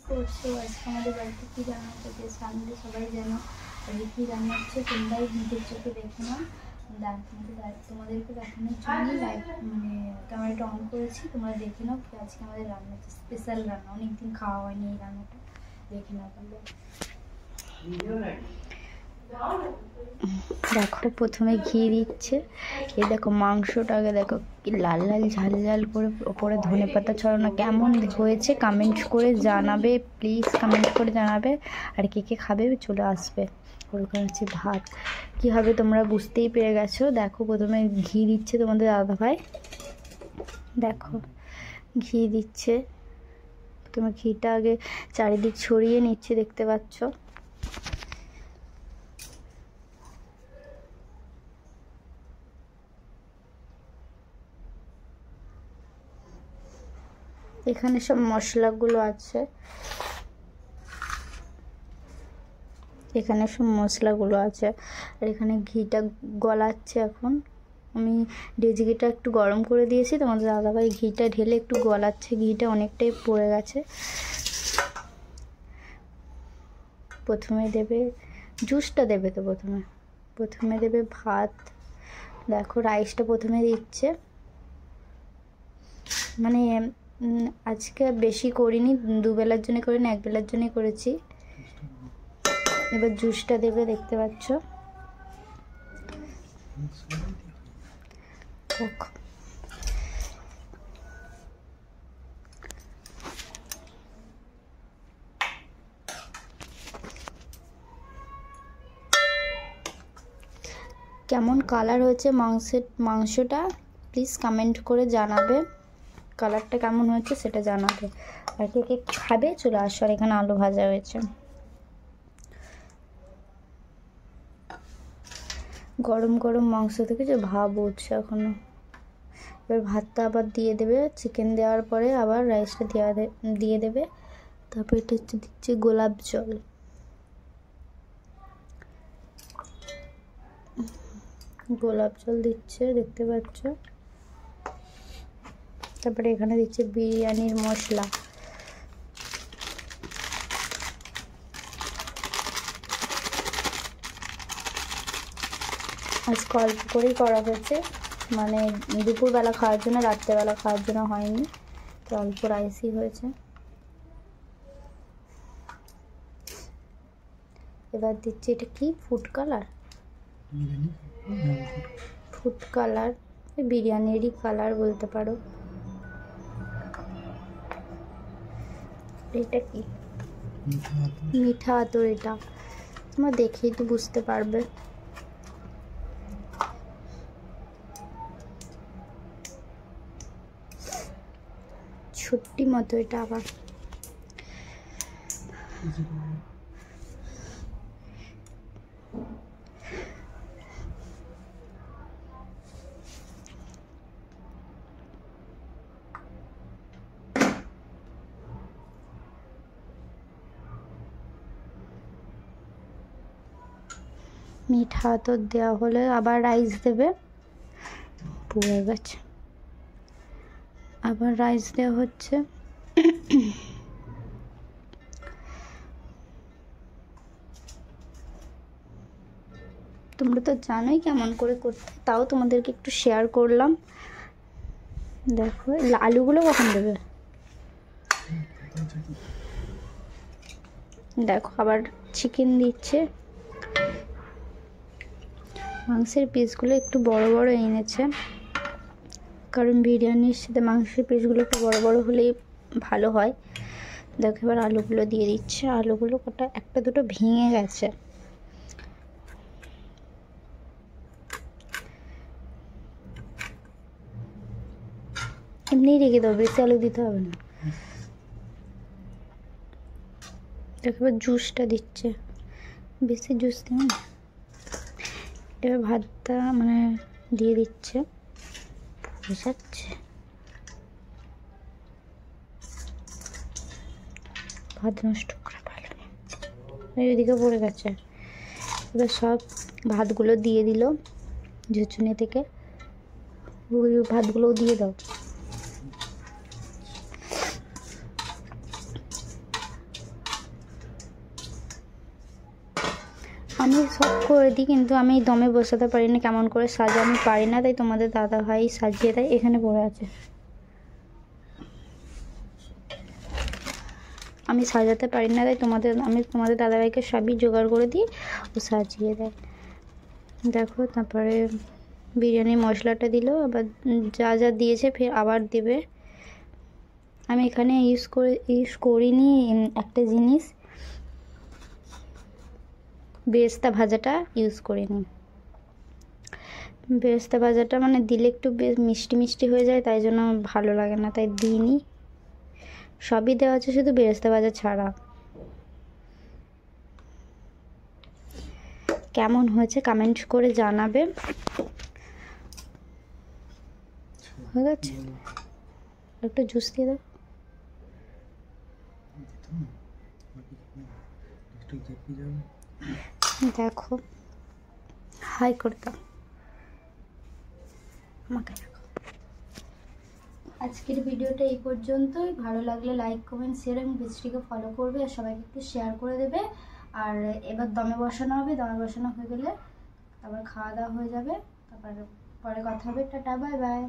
করছে আজকে আমাদের বাড়িতে কী রান্না হচ্ছে, যে সানডে সবাই জানো, আর কী রান্না হচ্ছে তোমরাই নিজের চোখে দেখে নাও। তোমাদেরকে দেখানোর জন্যই মানে ক্যামেরাটা অন করেছি, তোমরা দেখে নাও কি আজকে আমাদের রান্না হচ্ছে। স্পেশাল রান্না, অনেকদিন খাওয়া হয়নি এই রান্নাটা, দেখে নাও তাহলে। দেখো প্রথমে ঘি দিচ্ছে, এই দেখো মাংসটাকে দেখো কি লাল লাল ঝাল ঝাল করে, ওপরে ধনেপাতা ছড়ানো। কেমন হয়েছে কমেন্ট করে জানাবে, প্লিজ কমেন্ট করে জানাবে। আর কে কে খাবে চলে আসবে। ওরকম হচ্ছে ভাত কী হবে তোমরা বুঝতেই পেরে গেছো। দেখো প্রথমে ঘি দিচ্ছে তোমাদের দাদাভাই, দেখো ঘি দিচ্ছে। তোমার ঘিটা আগে চারিদিক ছড়িয়ে নিচ্ছে, দেখতে পাচ্ছ। এখানে সব মশলাগুলো আছে, এখানে সব মশলাগুলো আছে। আর এখানে ঘিটা গলাচ্ছে এখন। আমি ডেজকিটা একটু গরম করে দিয়েছি, তোমাদের দাদাভাই ঘিটা ঢেলে একটু গলাচ্ছে। ঘিটা অনেকটাই পড়ে গেছে। প্রথমে দেবে জুসটা, দেবে তো প্রথমে দেবে ভাত। দেখো রাইসটা প্রথমে দিচ্ছে, মানে আজকে বেশি করিনি, দুবেলার জন্য করিনি, একবেলার জন্যই করেছি। এবার জুসটা দেবে, দেখতে পাচ্ছ। দেখো কেমন কালার হয়েছে মাংসটা প্লিজ কমেন্ট করে জানাবে। কালারটা কেমন হয়েছে সেটা জানাবে। আর কে কে খাবে চলে আসো। আর এখানে আলু ভাজা হয়েছে। গরম গরম মাংস থেকে যে ভাব উঠছে এখনো। এবার ভাতটা আবার দিয়ে দেবে, চিকেন দেওয়ার পরে আবার রাইসটা দিয়ে দেবে। তারপর এটা হচ্ছে দিচ্ছে গোলাপ জল। গোলাপ জল দিচ্ছে, দেখতে পাচ্ছ। তারপরে এখানে দিচ্ছে বিরিয়ানির মশলা। আজকে অল্প করেই করা হয়েছে, মানে দুপুরবেলা খাওয়ার জন্য, রাত্রেবেলা খাওয়ার জন্য হয়নি, তো অল্প রাইসই হয়েছে। এবার দিচ্ছি এটা কি ফুড কালার, ফুড কালার, বিরিয়ানিরই কালার বলতে পারো। এটা কি মিঠা আতর, এটা তোমরা দেখেই তো বুঝতে পারবে। ছুট্টি মতো এটা আবার। মিঠা আতর দেওয়া হলে আবার রাইস দেবে, পুড়ে গেছে। আবার রাইস দেওয়া হচ্ছে। তোমরা তো জানোই কেমন করে করতে, তাও তোমাদেরকে একটু শেয়ার করলাম। দেখো আলুগুলো কখন দেবে, দেখো আবার চিকেন দিচ্ছে। মাংসের পিসগুলো একটু বড় বড় এনেছে, কারণ বিরিয়ানির সাথে মাংসের পিসগুলো একটু বড় বড় হলেই ভালো হয়। দেখো এবার আলুগুলো দিয়ে দিচ্ছে। আলুগুলো কটা একটা দুটো ভেঙে গেছে। এমনিই রেখে দাও, বেশি আলু দিতে হবে না। দেখো এবার জুসটা দিচ্ছে, বেশি জুস দিন। এবার ভাতটা মানে দিয়ে দিচ্ছে, বুঝাচ্ছে ভাত নষ্ট করে ভালো, এদিকে পড়ে গেছে। এবার সব ভাতগুলো দিয়ে দিল ঝুচুনি থেকে, ওই ভাতগুলোও দিয়ে দাও। আমি সব করে দিই, কিন্তু আমি দমে বসাতে পারি না, কেমন করে সাজা আমি পারি না, তাই তোমাদের দাদা ভাই সাজিয়ে দেয়। এখানে পড়ে আছে, আমি সাজাতে পারি না, তাই আমি তোমাদের দাদাভাইকে সবই জোগাড় করে দিই, ও সাজিয়ে দেয়। দেখো, তারপরে বিরিয়ানি মশলাটা দিল, আবার যা যা দিয়েছে ফের আবার দেবে। আমি এখানে ইউজ করিনি একটা জিনিস, বেরেস্তা ভাজাটা ইউজ করিনি। বেরেস্তা ভাজাটা মানে দিলে একটু বেশ মিষ্টি মিষ্টি হয়ে যায়, তাই জন্য ভালো লাগে না, তাই দিইনি। সবই দেওয়া আছে, শুধু বেরেস্তা ভাজা ছাড়া। কেমন হয়েছে কমেন্ট করে জানাবে। হয়ে গেছে, একটু জুস দিয়ে দাও। দেখো, হাই করে দাও আমাকে। আজকের ভিডিওটা এই পর্যন্তই। ভালো লাগলে লাইক, কমেন্ট, শেয়ার এবং পেজটিকে ফলো করবে, আর সবাইকে একটু শেয়ার করে দেবে। আর এবার দমে বসানো হবে, দমে বসানো হয়ে গেলে তারপর খাওয়া দাওয়া হয়ে যাবে, তারপরে পরে কথা হবে। Tata, bye bye.